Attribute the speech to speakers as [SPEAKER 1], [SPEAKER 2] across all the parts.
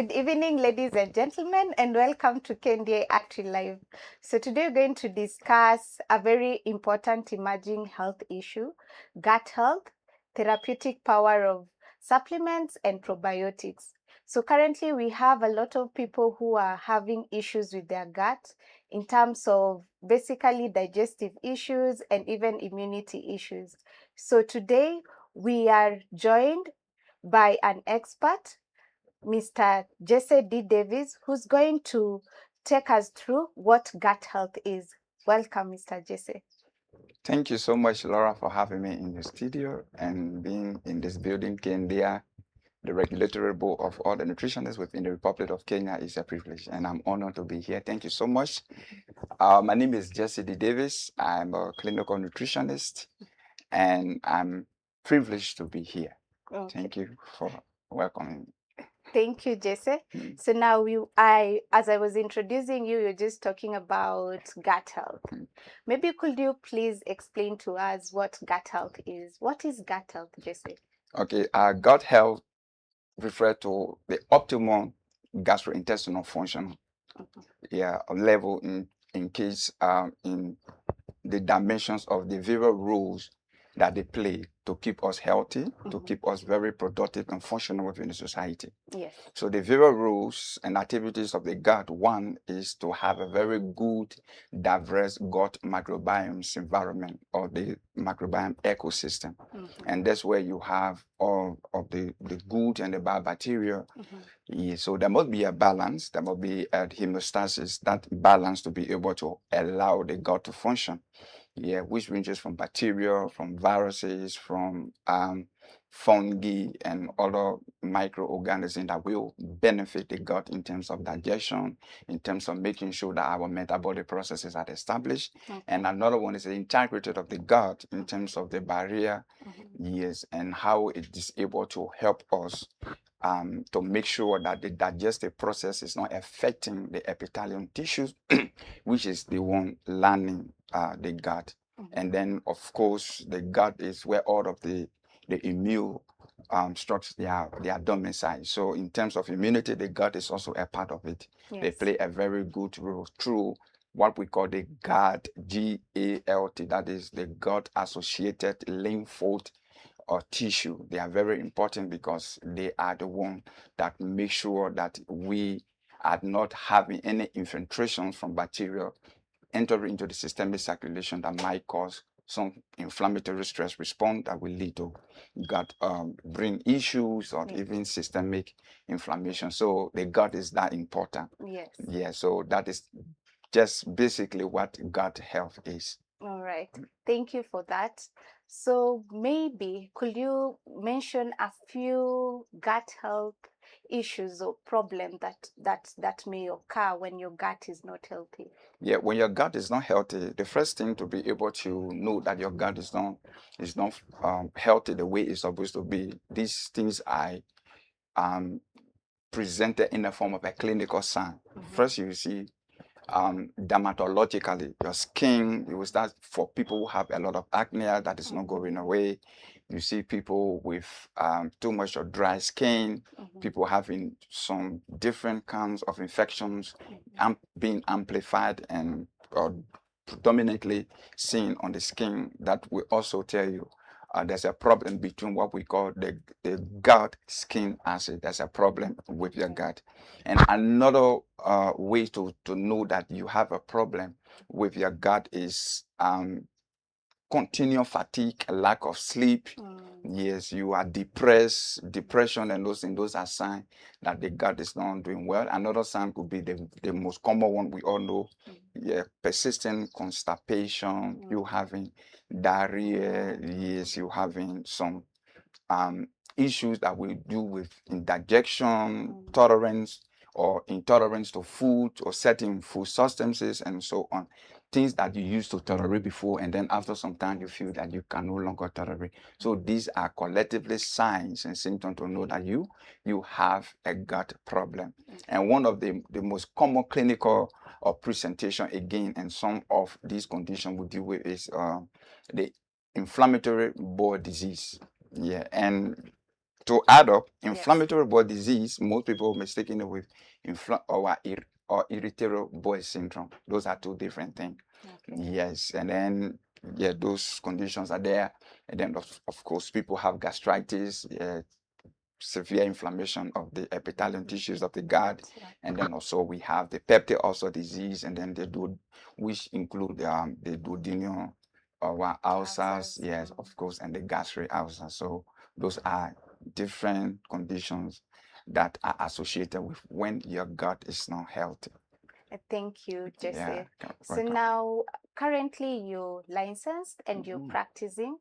[SPEAKER 1] Good evening, ladies and gentlemen, and welcome to KNDI Active Live. So today we're going to discuss a very important emerging health issue, gut health, therapeutic power of supplements and probiotics. So currently we have a lot of people who are having issues with their gut in terms of basically digestive issues and even immunity issues. So today we are joined by an expert, Mr. Jesse D. Davis, who's going to take us through what gut health is. Welcome, Mr. Jesse.
[SPEAKER 2] Thank you so much, Laura, for having me in the studio and being in this building. KNDI, the regulatory board of all the nutritionists within the Republic of Kenya, is a privilege, and I'm honored to be here. Thank you so much. My name is Jesse D. Davis. I'm a clinical nutritionist, and I'm privileged to be here.
[SPEAKER 1] Okay.
[SPEAKER 2] Thank you for welcoming me.
[SPEAKER 1] Thank you, Jesse. So now as I was introducing you, you're just talking about gut health. Maybe could you please explain to us what gut health is? What is gut health, Jesse?
[SPEAKER 2] Okay, gut health refers to the optimal gastrointestinal function, level in case in the dimensions of the various roles that they play to keep us healthy, to keep us very productive and functional within the society.
[SPEAKER 1] Yes.
[SPEAKER 2] So the various roles and activities of the gut, one is to have a very good, diverse gut microbiome environment, or the microbiome ecosystem. And that's where you have all of the good and the bad bacteria. Yeah, so there must be a balance, there must be a homeostasis, that balance to be able to allow the gut to function. Yeah, which ranges from bacteria, from viruses, from fungi, and other microorganisms that will benefit the gut in terms of digestion, in terms of making sure that our metabolic processes are established. And another one is the integrity of the gut in terms of the barrier, yes, and how it is able to help us to make sure that the digestive process is not affecting the epithelial tissues, which is the one lining the gut. And then, of course, the gut is where all of the immune structures they are domiciled. So in terms of immunity, the gut is also a part of it. Yes. They play a very good role through what we call the gut, GALT, that is the gut-associated lymph node or tissue. They are very important because they are the one that make sure that we are not having any infiltrations from bacteria entering into the systemic circulation that might cause some inflammatory stress response that will lead to gut brain issues or even systemic inflammation. So the gut is that important.
[SPEAKER 1] Yes.
[SPEAKER 2] Yeah, so that is just basically what gut health is.
[SPEAKER 1] All right. Thank you for that. So maybe could you mention a few gut health issues or problems that may occur when your gut is not healthy?
[SPEAKER 2] Yeah, when your gut is not healthy, the first thing to be able to know that your gut is not healthy the way it's supposed to be, these things I presented in the form of a clinical sign. First, you see dermatologically, your skin, you will start, for people who have a lot of acne that is not going away. You see people with too much of dry skin, people having some different kinds of infections being amplified and predominantly seen on the skin. That will also tell you there's a problem between what we call the gut skin acid. There's a problem with your gut. And another way to know that you have a problem with your gut is continual fatigue, lack of sleep. Yes, you are depressed, depression, and those are signs that the gut is not doing well. Another sign could be the most common one we all know, persistent constipation, you having diarrhea, yes, you having some issues that we do with indigestion, tolerance or intolerance to food or certain food substances and so on. Things that you used to tolerate before, and then after some time you feel that you can no longer tolerate. So these are collectively signs and symptoms to know that you have a gut problem. And one of the most common clinical or presentation again, and some of these conditions we deal with is the inflammatory bowel disease. Yeah, and to add up, inflammatory bowel disease, most people mistaken it with or irritable bowel syndrome. Those are two different things.
[SPEAKER 1] Okay.
[SPEAKER 2] Yes, and then those conditions are there. And then of course people have gastritis, severe inflammation of the epithelial tissues of the gut, and then also we have the peptic ulcer disease, and then which include the duodenal ulcers, yes, of course, and the gastric ulcers. So those are different conditions that are associated with when your gut is not healthy.
[SPEAKER 1] Thank you, Jesse.
[SPEAKER 2] Yeah,
[SPEAKER 1] so now, currently you're licensed and you're practicing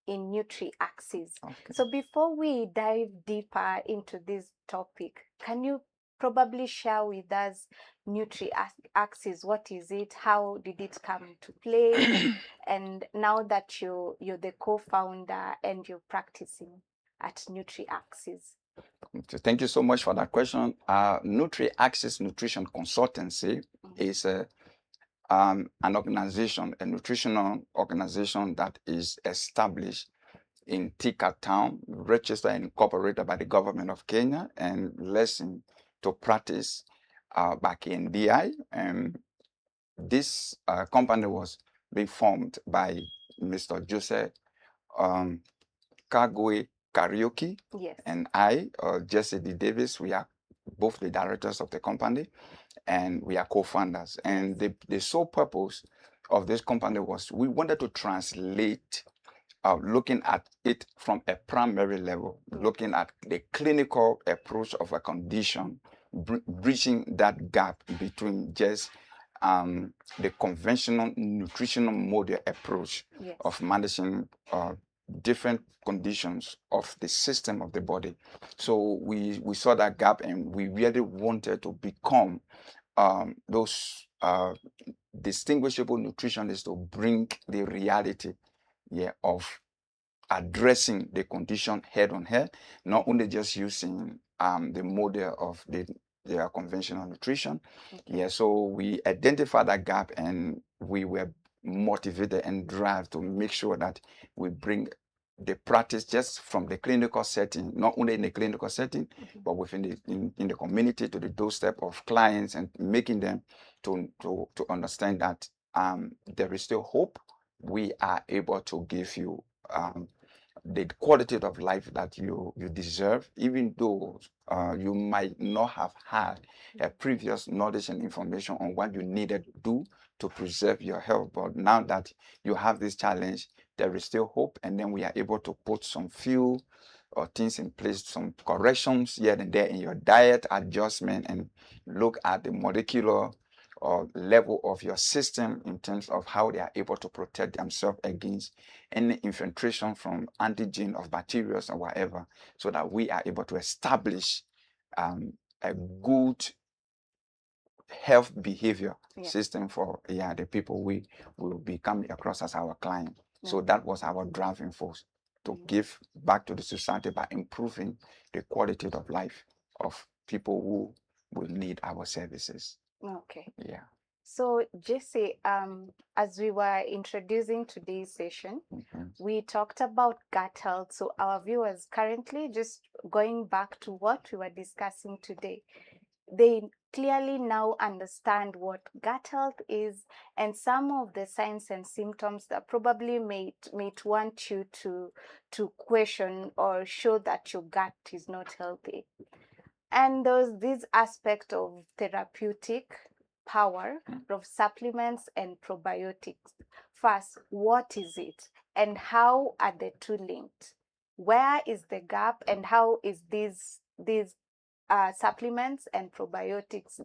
[SPEAKER 1] in NutriAxis.
[SPEAKER 2] Okay.
[SPEAKER 1] So before we dive deeper into this topic, can you probably share with us NutriAxis? What is it? How did it come to play? And now that you're the co-founder and you're practicing at NutriAxis.
[SPEAKER 2] So thank you so much for that question. NutriAxis Nutrition Consultancy is an organization, a nutritional organization that is established in Thika Town, registered and incorporated by the government of Kenya, and licensed to practice by KNDI. And this company was being formed by Mr. Joseph Kagwe Karaoke, and I, Jesse D. Davis. We are both the directors of the company, and we are co-founders. And the sole purpose of this company was we wanted to translate, looking at it from a primary level, looking at the clinical approach of a condition, bridging that gap between just the conventional nutritional model approach of managing different conditions of the system of the body. So we saw that gap, and we really wanted to become those distinguishable nutritionists to bring the reality of addressing the condition head on head, not only just using the model of the conventional nutrition. So we identified that gap, and we were motivated and drive to make sure that we bring the practice just from the clinical setting, not only in the clinical setting, but within in the community, to the doorstep of clients, and making them to understand that there is still hope. We are able to give you the quality of life that you deserve, even though you might not have had a previous knowledge and information on what you needed to do to preserve your health. But now that you have this challenge, there is still hope, and then we are able to put some few things in place, some corrections here and there in your diet adjustment, and look at the molecular level of your system in terms of how they are able to protect themselves against any infiltration from antigen of bacteria or whatever, so that we are able to establish a good health behavior system for the people we will be coming across as our client. So that was our driving force, to give back to the society by improving the quality of life of people who will need our services.
[SPEAKER 1] Okay.
[SPEAKER 2] Yeah.
[SPEAKER 1] So Jesse, as we were introducing today's session, we talked about gut health. So our viewers currently, just going back to what we were discussing today, they clearly now understand what gut health is, and some of the signs and symptoms that probably may want you to question or show that your gut is not healthy. And there's this aspect of therapeutic power of supplements and probiotics. First, what is it, and how are the two linked? Where is the gap, and how is these supplements and probiotics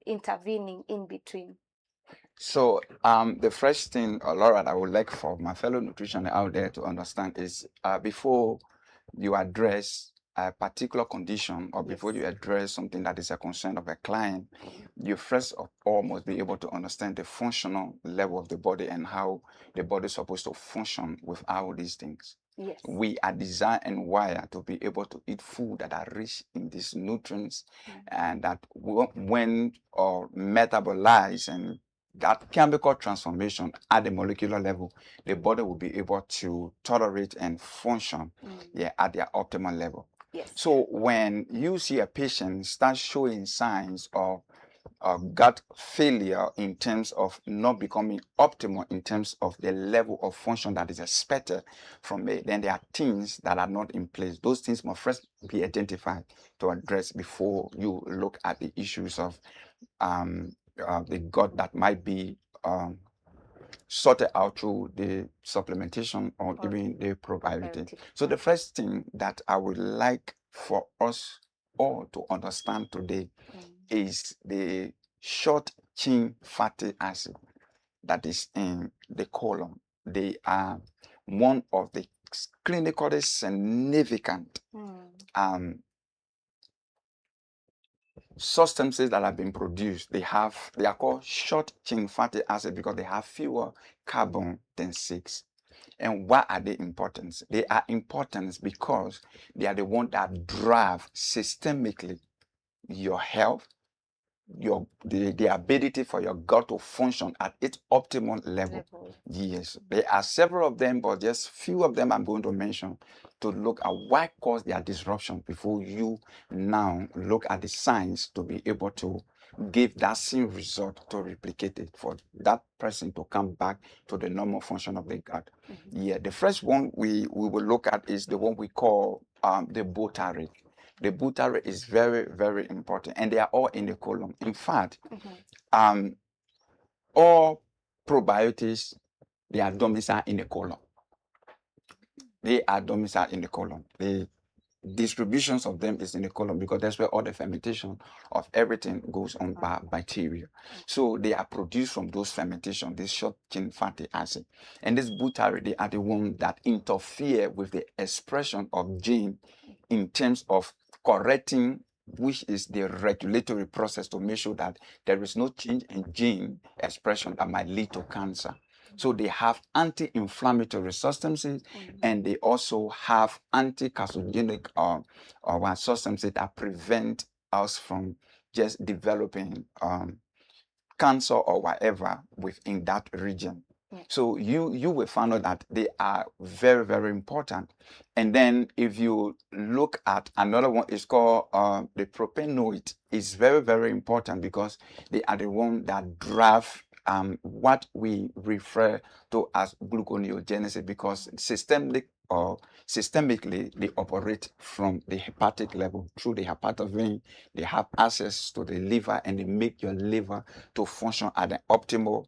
[SPEAKER 1] intervening in between?
[SPEAKER 2] So the first thing, Laura, I would like for my fellow nutritionists out there to understand is before you address a particular condition, or before you address something that is a concern of a client, you first of all must be able to understand the functional level of the body and how the body is supposed to function with all these things. We are designed and wired to be able to eat food that are rich in these nutrients, and that when metabolized and that chemical transformation at the molecular level, the body will be able to tolerate and function at their optimal level.
[SPEAKER 1] Yes.
[SPEAKER 2] So when you see a patient start showing signs of gut failure in terms of not becoming optimal in terms of the level of function that is expected from it, then there are things that are not in place. Those things must first be identified to address before you look at the issues of the gut that might be sorted out through the supplementation or even the probiotic. So the first thing that I would like for us all to understand today is the short chain fatty acid that is in the colon. They are one of the clinically significant substances that have been produced. They are called short chain fatty acid because they have fewer carbon than 6. And why are they important? They are important because they are the ones that drive systemically your health, the ability for your gut to function at its optimal level. Yes, there are several of them, but just few of them I'm going to mention to look at why cause their disruption before you now look at the signs to be able to give that same result to replicate it for that person to come back to the normal function of the gut. Yeah, the first one we will look at is the one we call the butyrate. The butyrate is very, very important, and they are all in the colon. In fact, all probiotics, they are domiciled in the colon. They are domiciled in the colon. The distributions of them is in the colon because that's where all the fermentation of everything goes on by bacteria. So they are produced from those fermentation, this short chain fatty acid. And this butyrate, they are the ones that interfere with the expression of gene in terms of correcting, which is the regulatory process to make sure that there is no change in gene expression that might lead to cancer. So they have anti-inflammatory substances, and they also have anti-carcinogenic substances that prevent us from just developing cancer or whatever within that region. So you will find out that they are very, very important. And then if you look at another one, it's called the propanoid. It's very, very important because they are the one that drive what we refer to as gluconeogenesis, because systemically they operate from the hepatic level through the hepatovein. They have access to the liver, and they make your liver to function at the optimal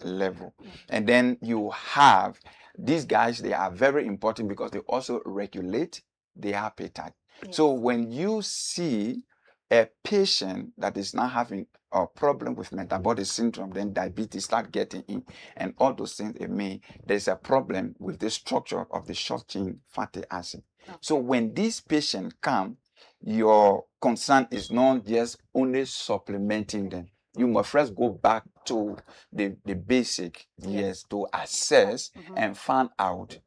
[SPEAKER 2] level. And then you have these guys. They are very important because they also regulate the appetite. So when you see a patient that is not having a problem with metabolic syndrome, then diabetes start getting in, and all those things, it mean there's a problem with the structure of the short chain fatty acid. So when these patients come, your concern is not just only supplementing them. You must first go back to the basic, to assess and find out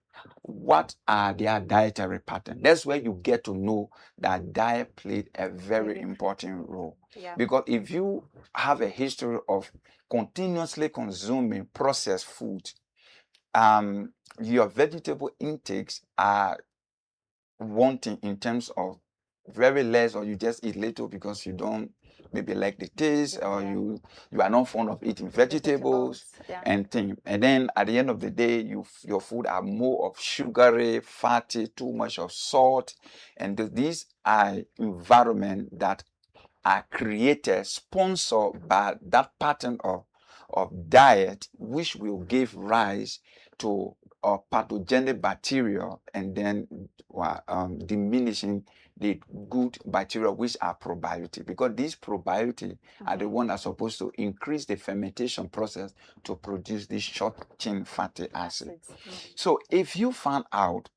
[SPEAKER 2] what are their dietary pattern. That's where you get to know that diet played a very important role. Because if you have a history of continuously consuming processed food, your vegetable intakes are wanting in terms of very less, or you just eat little because you don't maybe like the taste, or you are not fond of eating vegetables and things. And then at the end of the day, your food are more of sugary, fatty, too much of salt. And these are environment that are created, sponsored by that pattern of diet, which will give rise to pathogenic bacteria, and then diminishing the good bacteria, which are probiotics, because these probiotics are the ones that are supposed to increase the fermentation process to produce this short chain fatty acid. So if you find out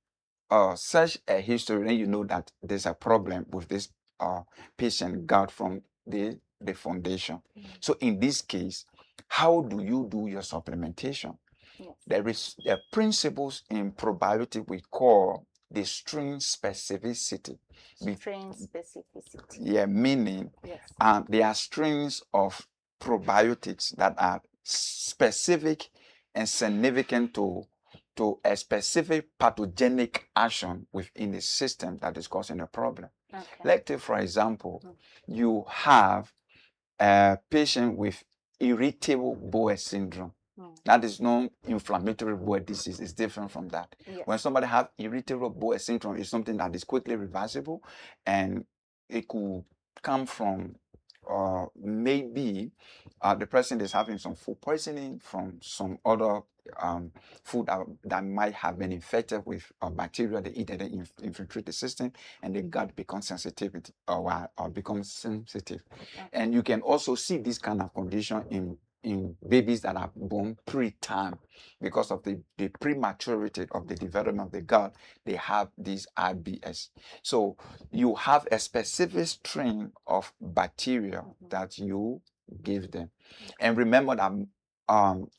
[SPEAKER 2] such a history, then you know that there's a problem with this patient gut from the foundation. So in this case, how do you do your supplementation? There is principles in probiotic we call the strain specificity.
[SPEAKER 1] Strain specificity.
[SPEAKER 2] Yeah, meaning there are strains of probiotics that are specific and significant to a specific pathogenic action within the system that is causing a problem.
[SPEAKER 1] Okay.
[SPEAKER 2] Let's take, for example, you have a patient with irritable bowel syndrome. That is non-inflammatory bowel disease. It's different from that.
[SPEAKER 1] Yes.
[SPEAKER 2] When somebody has irritable bowel syndrome, it's something that is quickly reversible, and it could come from maybe the person is having some food poisoning from some other food that might have been infected with bacteria. They eat it, they infiltrate the system, and the gut becomes sensitive or becomes sensitive.
[SPEAKER 1] Okay.
[SPEAKER 2] And you can also see this kind of condition in babies that are born preterm because of the prematurity of the development of the gut. They have these IBS. So you have a specific strain of bacteria that you give them. And remember that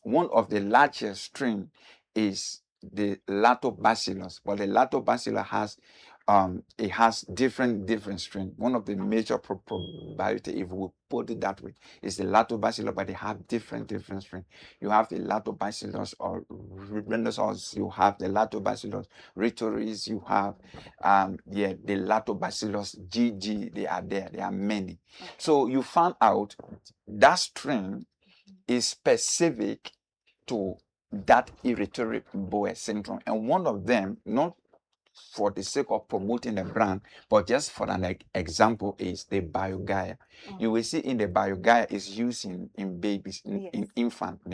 [SPEAKER 2] one of the largest strain is the lactobacillus. But the lactobacillus has it has different strain. One of the major probiotics, if we put it that way, is the lactobacillus, but they have different strain. You have the lactobacillus or renaissance, you have the lactobacillus retoris, you have the lactobacillus GG. They are there. There are many.
[SPEAKER 1] Okay.
[SPEAKER 2] So you found out that strain is specific to that irritable bowel syndrome, and one of them, not for the sake of promoting the brand, but just for an example, is the BioGaia. You will see in the BioGaia is used in babies, in infants.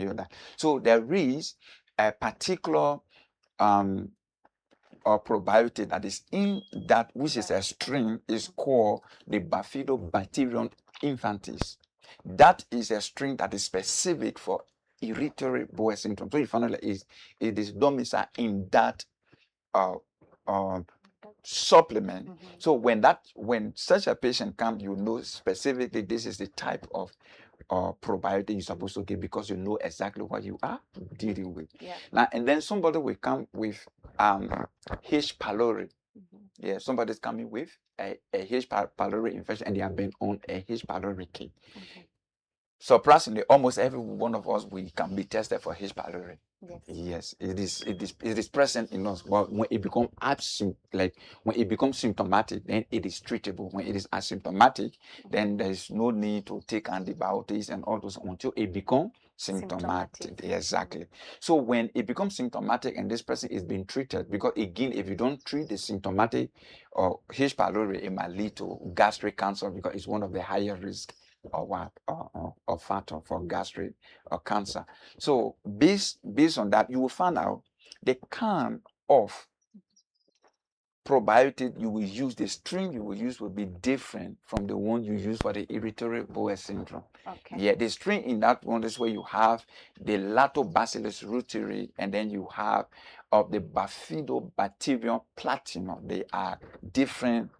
[SPEAKER 2] So there is a particular probiotic that is in that, which is a strain, is called the Bifidobacterium infantis. That is a strain that is specific for irritable bowel syndrome. So you find out it is domiciled in that supplement. So when such a patient comes, you know specifically this is the type of probiotic you're supposed to give, because you know exactly what you are dealing with.
[SPEAKER 1] Yeah.
[SPEAKER 2] Now, and then somebody will come with H. pylori. Yeah, somebody's coming with a H. pylori infection, and they have been on a H. pylori kit. Surprisingly, almost every one of us, we can be tested for H. pylori. Yes, it is present in us. But when it becomes when it becomes symptomatic, then it is treatable. When it is asymptomatic, then there is no need to take antibiotics and all those until it becomes symptomatic. Exactly. So when it becomes symptomatic and this person is being treated, because again, if you don't treat the symptomatic or H. pylori, it might lead to gastric cancer, because it's one of the higher risk or factor for gastric cancer. So based on that, you will find out the kind of probiotic you will use, the strain you will use will be different from the one you use for the irritable bowel syndrome.
[SPEAKER 1] Okay.
[SPEAKER 2] Yeah, the strain in that one is where you have the Lactobacillus reuteri, and then you have the Bifidobacterium platinum. They are different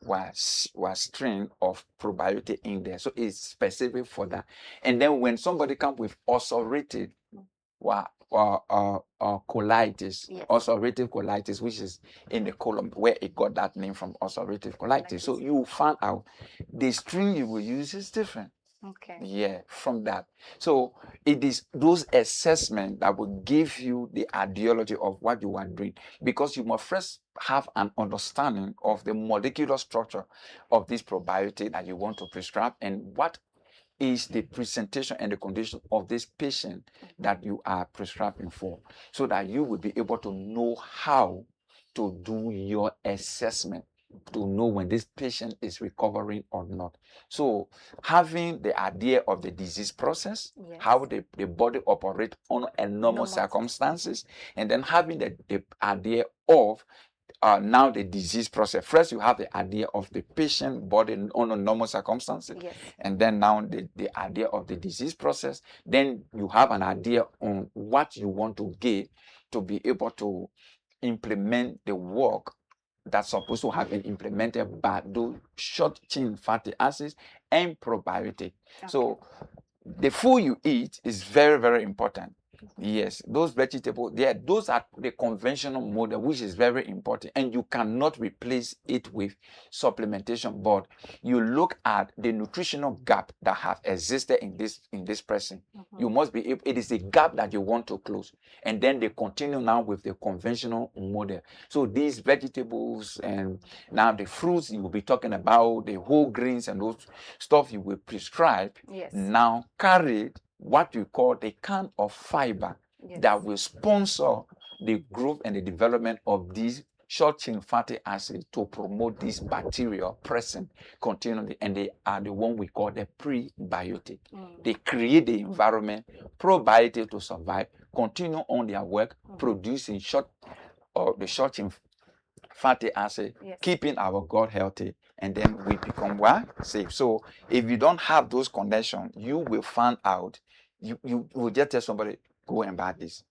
[SPEAKER 2] was strain of probiotic in there, so it's specific for that. And then when somebody comes with ulcerative colitis, ulcerative colitis, which is in the colon, where it got that name from, ulcerative colitis. So you find out the strain you will use is different.
[SPEAKER 1] Okay.
[SPEAKER 2] Yeah, from that. So it is those assessments that will give you the ideology of what you are doing, because you must first have an understanding of the molecular structure of this probiotic that you want to prescribe, and what is the presentation and the condition of this patient that you are prescribing for, so that you will be able to know how to do your assessment, to know when this patient is recovering or not. So having the idea of the disease process, how the body operates on a normal circumstances, and then having the idea of now the disease process. First, you have the idea of the patient body on a normal circumstances, and then now the idea of the disease process. Then you have an idea on what you want to get to be able to implement the work that's supposed to have been implemented by those short chain fatty acids and probiotic. So the food you eat is very, very important. Yes, those vegetables, yeah, those are the conventional model, which is very important, and you cannot replace it with supplementation. But you look at the nutritional gap that have existed in this person. You must be able, it is a gap that you want to close, and then they continue now with the conventional model. So these vegetables and now the fruits you will be talking about, the whole grains and those stuff you will prescribe,
[SPEAKER 1] Yes.
[SPEAKER 2] now carry what we call the kind of fiber that will sponsor the growth and the development of these short-chain fatty acids to promote this bacteria present continually, and they are the one we call the prebiotic. They create the environment, probiotic to survive, continue on their work, producing the short-chain fatty acid, keeping our gut healthy, and then we become safe. So if you don't have those connections, you will find out, you will just tell somebody, go and buy this,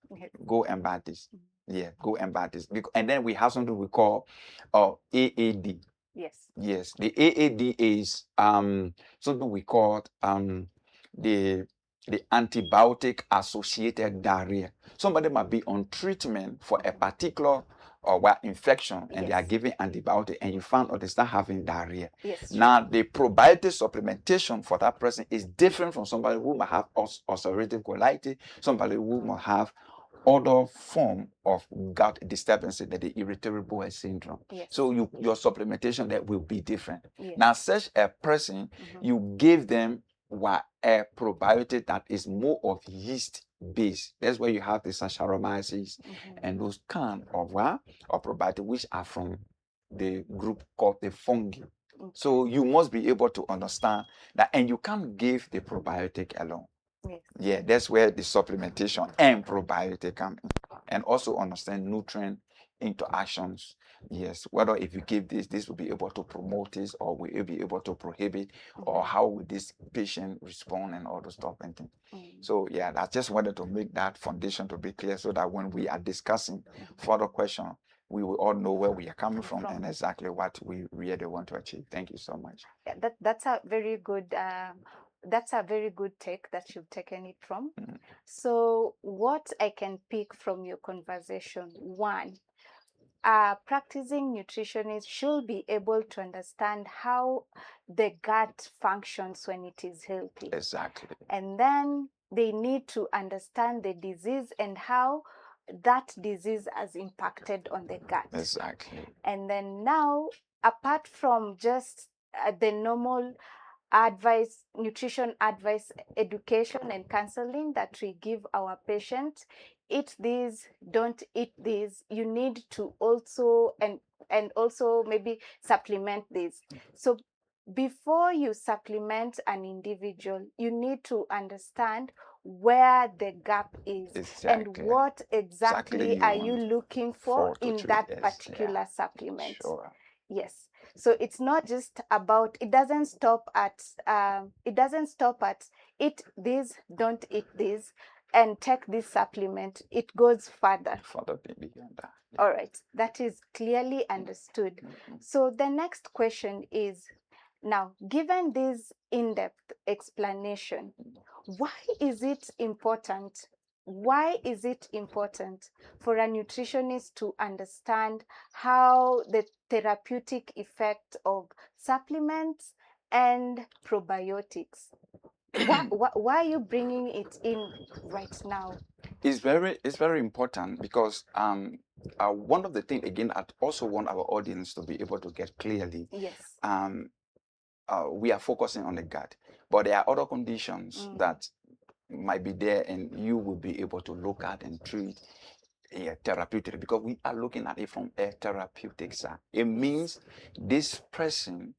[SPEAKER 2] go and buy this. Yeah, go and buy this. And then we have something we call AAD. Yes, the AAD is something we call the antibiotic associated diarrhea. Somebody might be on treatment for a particular infection, and they are giving antibiotic, and you find out they start having diarrhea. Now the probiotic supplementation for that person is different from somebody who might have ulcerative colitis, somebody who might have other form of gut disturbance, that the irritable bowel syndrome. So your supplementation that will be different. Now such a person, you give them a probiotic that is more of yeast based. That's where you have the Saccharomyces and those kind of probiotic, which are from the group called the fungi. So you must be able to understand that, and you can't give the probiotic alone. Yeah, that's where the supplementation and probiotic come in. And also understand nutrient interactions. Yes, whether if you give this will be able to promote this, or will it be able to prohibit, or how will this patient respond, and all those stuff and things. So yeah, I just wanted to make that foundation to be clear, so that when we are discussing further question, we will all know where we are coming from and exactly what we really want to achieve. Thank you so much.
[SPEAKER 1] Yeah, that's a very good take that you've taken it from. So what I can pick from your conversation, one, practicing nutritionists should be able to understand how the gut functions when it is healthy.
[SPEAKER 2] Exactly.
[SPEAKER 1] And then they need to understand the disease and how that disease has impacted on the gut.
[SPEAKER 2] Exactly.
[SPEAKER 1] And then now, apart from just the normal advice, nutrition advice, education and counseling that we give our patients, eat this, don't eat this, you need to also and also maybe supplement this. So before you supplement an individual, you need to understand where the gap is and what exactly are you looking for in that particular supplement. Yes. So it's not just about, it doesn't stop at eat this, don't eat this, and take this supplement. It goes further.
[SPEAKER 2] Further beyond that.
[SPEAKER 1] All right, that is clearly understood. So the next question is, now, given this in-depth explanation, why is it important? Why is it important for a nutritionist to understand how the therapeutic effect of supplements and probiotics? Why are you bringing it in right now?
[SPEAKER 2] It's very important, because one of the things, again, I also want our audience to be able to get clearly.
[SPEAKER 1] Yes.
[SPEAKER 2] We are focusing on the gut, but there are other conditions that might be there, and you will be able to look at and treat therapeutic, because we are looking at it from a therapeutic side. It means this person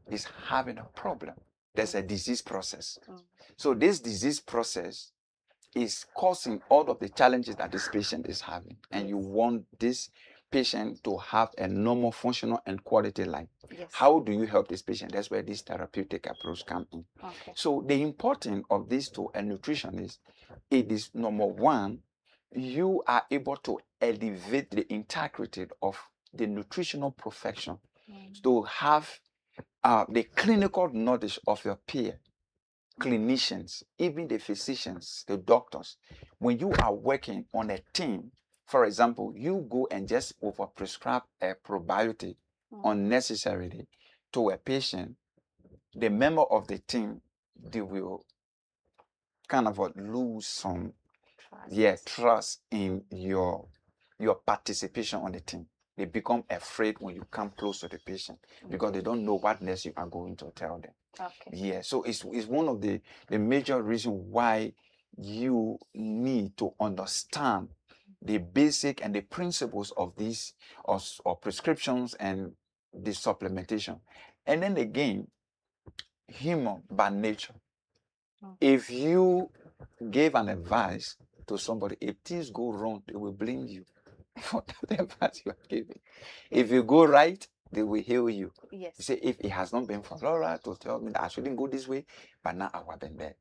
[SPEAKER 2] is having a problem. There's a disease process. So this disease process is causing all of the challenges that this patient is having, and you want this patient to have a normal, functional, and quality life. How do you help this patient? That's where this therapeutic approach comes in. So the importance of this to a nutritionist, it is, number one, you are able to elevate the integrity of the nutritional profession, to have the clinical knowledge of your peer, clinicians, even the physicians, the doctors, when you are working on a team, for example, you go and just overprescribe a probiotic unnecessarily to a patient, the member of the team, they will kind of lose some trust in your participation on the team. They become afraid when you come close to the patient because they don't know what next you are going to tell them.
[SPEAKER 1] Okay.
[SPEAKER 2] Yeah, so it's one of the major reasons why you need to understand the basic and the principles of these or prescriptions and the supplementation. And then again, human by nature. If you gave an advice to somebody, if things go wrong, they will blame you for the advice you are giving. If you go right, they will heal you.
[SPEAKER 1] Yes.
[SPEAKER 2] You say, if it has not been for Laura to tell me that I shouldn't go this way, but now I have been there.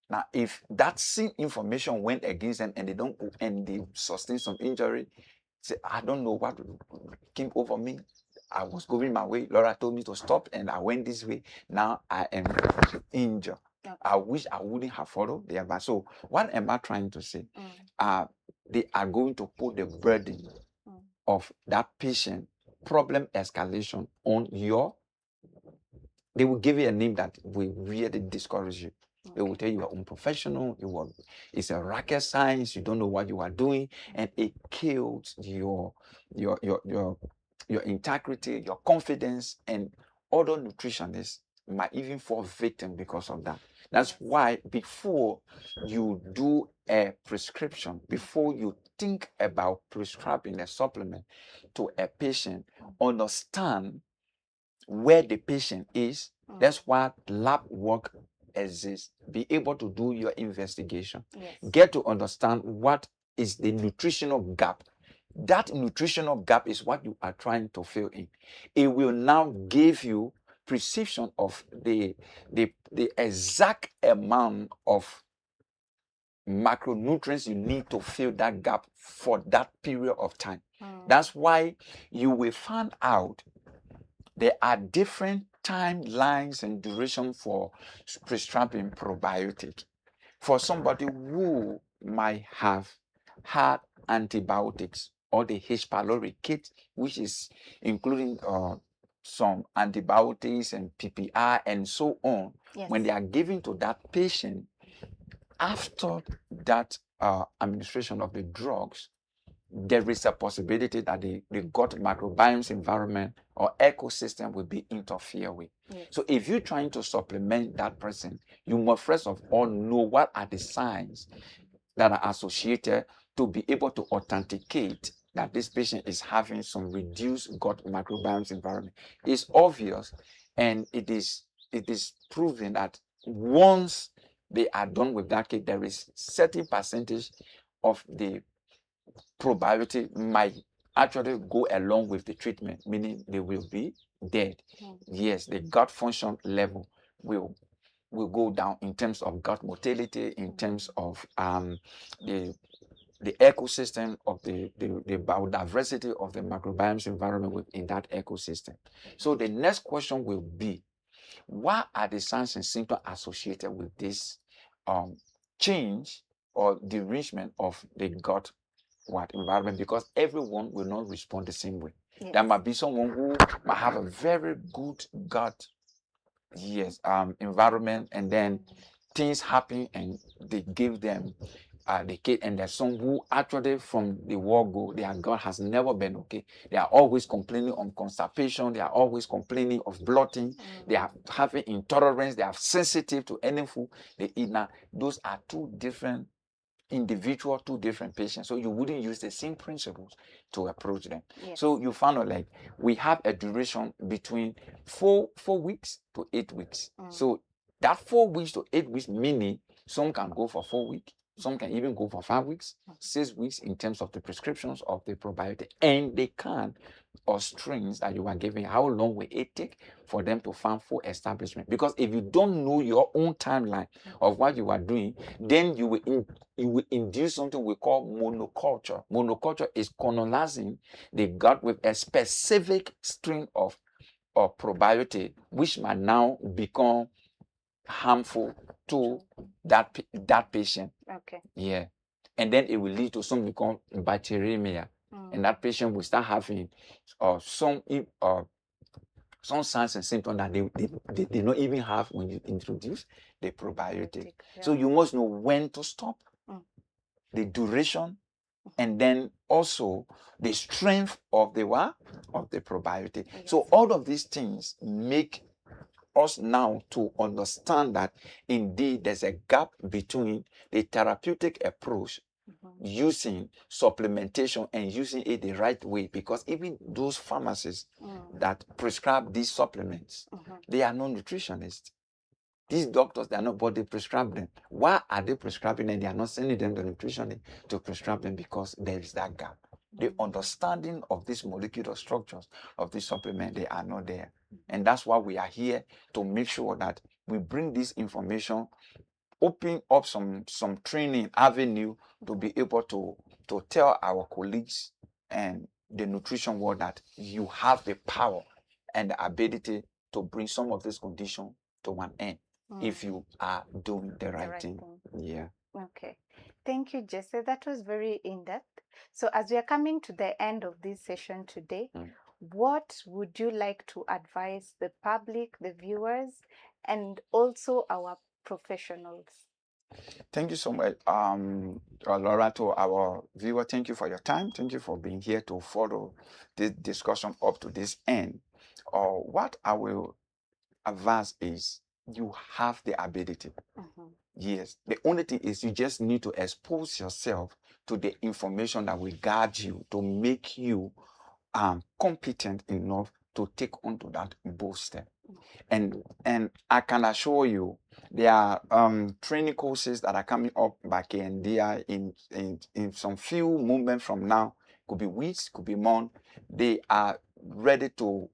[SPEAKER 2] Now, if that same information went against them and they don't go and they sustain some injury, say, I don't know what came over me. I was going my way. Laura told me to stop and I went this way. Now I am injured. Okay. I wish I wouldn't have followed the advice. So what am I trying to say? They are going to put the burden of that patient problem escalation on your. They will give you a name that will really discourage you. They will tell you are unprofessional. It's a rocket science. You don't know what you are doing, and it kills your integrity, your confidence, and other nutritionists might even fall victim because of that. That's why before you do a prescription, before you think about prescribing a supplement to a patient, understand where the patient is. That's why lab work exists. Be able to do your investigation. Yes. Get to understand what is the nutritional gap. That nutritional gap is what you are trying to fill in. It will now give you precision of the exact amount of macronutrients you need to fill that gap for that period of time. That's why you will find out there are different timelines and duration for prescribing probiotic. For somebody who might have had antibiotics or the H. pylori kit, which is including some antibiotics and PPI and so on, yes. When they are given to that patient, after that administration of the drugs, there is a possibility that the gut microbiome's environment or ecosystem will be interfered with. Yes. So if you're trying to supplement that person, you must first of all know what are the signs that are associated to be able to authenticate that this patient is having some reduced gut microbiome's environment. It's obvious, and it is proven that once they are done with that case, there is certain percentage of the probiotic might actually go along with the treatment, meaning they will be dead. Yes, the gut function level will go down in terms of gut motility, in terms of the ecosystem of the biodiversity of the microbiome's environment within that ecosystem. So the next question will be, what are the signs and symptoms associated with this change or derangement of the gut environment? Because everyone will not respond the same way. Yes. There might be someone who might have a very good gut environment, and then things happen and they give them the kid, and there's some who actually from the word go, their gut has never been okay. They are always complaining of constipation, they are always complaining of bloating, they are having intolerance, they are sensitive to any food they eat. Now, those are two different individual, two different patients, so you wouldn't use the same principles to approach them. Yes. So you found out like we have a duration between 4 weeks to 8 weeks. So that 4 weeks to 8 weeks, meaning some can go for 4 weeks, some can even go for 5 weeks, 6 weeks in terms of the prescriptions of the probiotic, and they can or strings that you are giving, how long will it take for them to find full establishment? Because if you don't know your own timeline of what you are doing, then you will induce something we call monoculture. Monoculture is colonizing the gut with a specific strain of probiotic, which might now become harmful to that patient.
[SPEAKER 1] Okay.
[SPEAKER 2] Yeah. And then it will lead to something called bacteremia. And that patient will start having some signs and symptoms that they did not even have when you introduce the probiotic.
[SPEAKER 1] Yeah.
[SPEAKER 2] So you must know when to stop, the duration, and then also the strength of the probiotic.
[SPEAKER 1] Yes.
[SPEAKER 2] So all of these things make us now to understand that indeed there's a gap between the therapeutic approach using supplementation and using it the right way, because even those pharmacists that prescribe these supplements, they are not nutritionists. These doctors, they are not, but they prescribe them. Why are they prescribing and they are not sending them to nutritionists to prescribe them? Because there is that gap. The understanding of these molecular structures of this supplement, they are not there. And that's why we are here, to make sure that we bring this information, open up some training avenue to be able to tell our colleagues and the nutrition world that you have the power and the ability to bring some of this condition to an end if you are doing the right thing. Yeah.
[SPEAKER 1] Okay. Thank you, Jesse. That was very in-depth. So as we are coming to the end of this session today, what would you like to advise the public, the viewers, and also our professionals?
[SPEAKER 2] Thank you so much, Laura. To our viewer, thank you for your time. Thank you for being here to follow this discussion up to this end. What I will advise is, you have the ability. Yes, the only thing is you just need to expose yourself to the information that will guide you, to make you competent enough to take on to that bold step. And I can assure you, there are training courses that are coming up by KNDI in some few moments from now. Could be weeks, could be months. They are ready to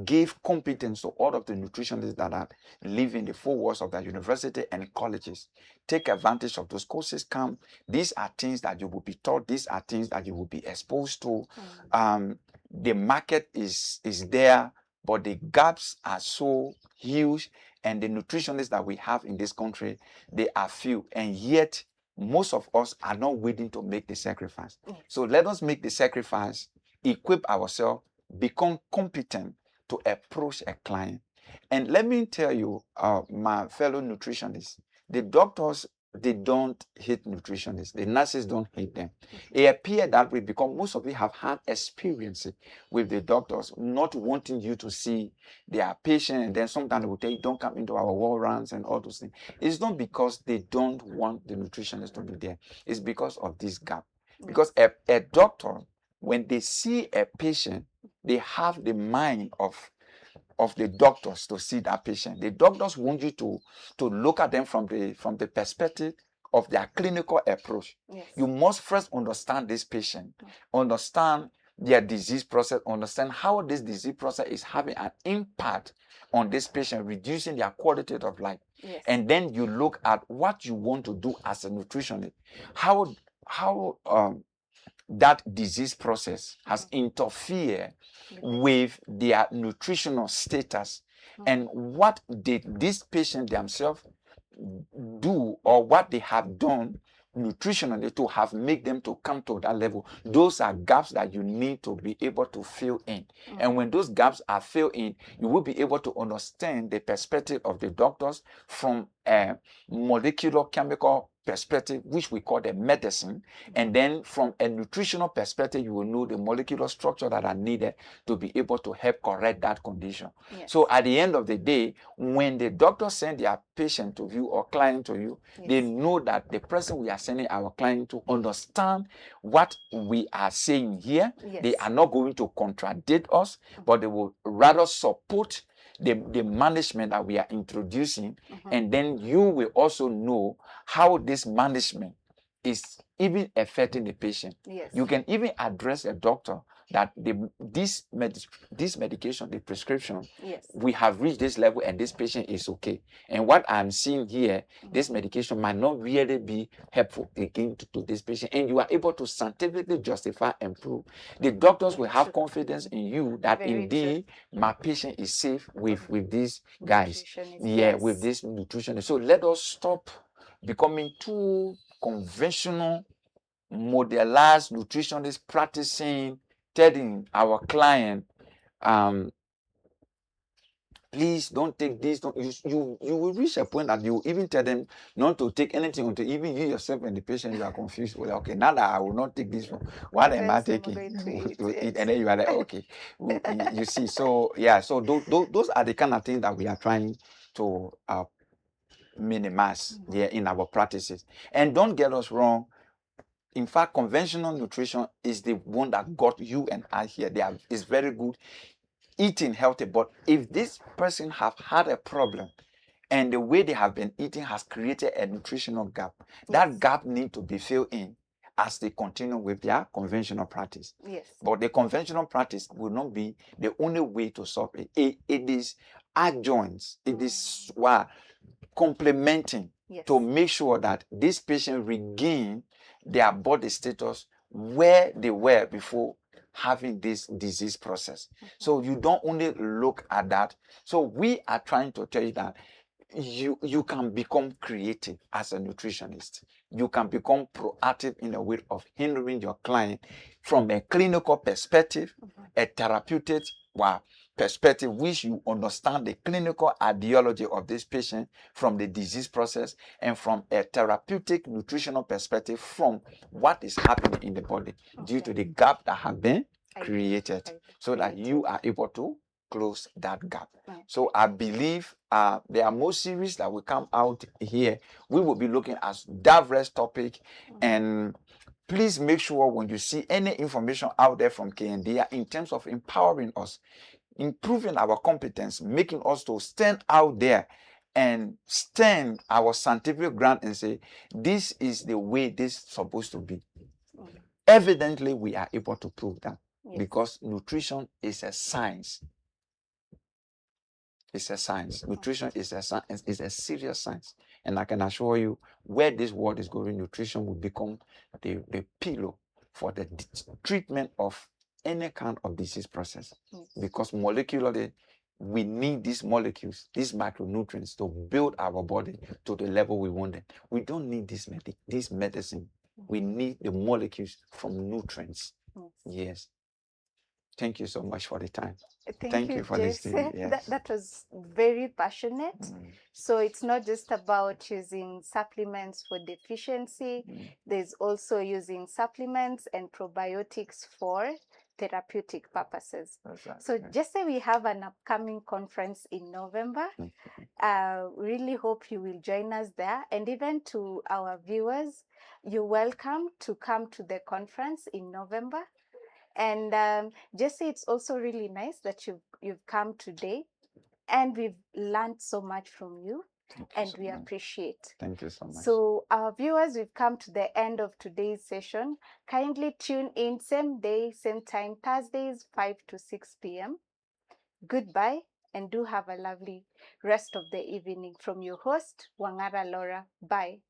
[SPEAKER 2] give competence to all of the nutritionists that are living the four walls of the university and colleges. Take advantage of those courses. Come. These are things that you will be taught. These are things that you will be exposed to. The market is there, but the gaps are so huge, and the nutritionists that we have in this country, they are few, and yet most of us are not willing to make the sacrifice. So let us make the sacrifice, equip ourselves, become competent to approach a client. And let me tell you, my fellow nutritionists, the doctors, they don't hate nutritionists. The nurses don't hate them. It appears that way because most of you have had experience with the doctors not wanting you to see their patient, and then sometimes they will tell you, don't come into our wall rounds and all those things. It's not because they don't want the nutritionist to be there. It's because of this gap. Because a doctor, when they see a patient, they have the mind of the doctors to see that patient. The doctors want you to look at them from the perspective of their clinical approach. You must first understand this patient, understand their disease process, understand how this disease process is having an impact on this patient, reducing their quality of life. And then you look at what you want to do as a nutritionist, how that disease process has interfered with their nutritional status, and what did these patients themselves do, or what they have done nutritionally to have made them to come to that level. Those are gaps that you need to be able to fill in. And when those gaps are filled in, you will be able to understand the perspective of the doctors from a molecular chemical perspective, which we call the medicine, and then from a nutritional perspective, you will know the molecular structure that are needed to be able to help correct that condition. So at the end of the day, when the doctor send their patient to you or client to you, they know that the person we are sending our client to understand what we are saying here. They are not going to contradict us, but they will rather support the management that we are introducing. And then you will also know how this management is even affecting the patient. You can even address a doctor that this medication, the prescription,
[SPEAKER 1] Yes.
[SPEAKER 2] we have reached this level and this patient is okay. And what I'm seeing here, this medication might not really be helpful again to this patient. And you are able to scientifically justify and prove. The doctors will have confidence in you that indeed my patient is safe with these guys. Yeah, with this nutritionist. So let us stop becoming too conventional, modelized nutritionists practicing, telling our client, please don't take this. Don't, you will reach a point that you even tell them not to take anything until even you yourself and the patient, you are confused. Well, okay, now that I will not take this one, what am I taking? And then you are like, okay, you see. So yeah, so those are the kind of things that we are trying to minimize here in our practices. And don't get us wrong. In fact, conventional nutrition is the one that got you and I here. It's very good, eating healthy. But if this person have had a problem and the way they have been eating has created a nutritional gap, that gap need to be filled in as they continue with their conventional practice.
[SPEAKER 1] Yes.
[SPEAKER 2] But the conventional practice will not be the only way to solve it. It is adjoints. It is complementing to make sure that this patient regain their body status where they were before having this disease process. So you don't only look at that. So we are trying to tell you that you can become creative as a nutritionist. You can become proactive in a way of hindering your client from a clinical perspective, a therapeutic perspective, which you understand the clinical ideology of this patient from the disease process, and from a therapeutic nutritional perspective from what is happening in the body due to the gap that have been created, so that you are able to close that gap. So I believe there are more series that will come out here. We will be looking at diverse topic, and please make sure when you see any information out there from KNDI in terms of empowering us, improving our competence, making us to stand out there and stand our scientific ground and say, this is the way this is supposed to be. Evidently, we are able to prove that because nutrition is a science. It's a science. Nutrition is a science. It's a serious science. And I can assure you, where this world is going, nutrition will become the pillow for the treatment of any kind of disease process. Because molecularly, we need these molecules, these micronutrients, to build our body to the level we want them. We don't need this medicine. We need the molecules from nutrients. Yes. Thank you so much for the time.
[SPEAKER 1] Thank you for listening.
[SPEAKER 2] Yes.
[SPEAKER 1] That was very passionate. So it's not just about using supplements for deficiency. There's also using supplements and probiotics for therapeutic purposes. So just say we have an upcoming conference in November. Really hope you will join us there. And even to our viewers, you're welcome to come to the conference in November. And Jesse, it's also really nice that you've come today, and we've learned so much from you, and we appreciate.
[SPEAKER 2] Thank you so much.
[SPEAKER 1] So our viewers, we've come to the end of today's session. Kindly tune in same day, same time, Thursdays, 5 to 6 p.m. Goodbye, and do have a lovely rest of the evening. From your host, Wangara Laura. Bye.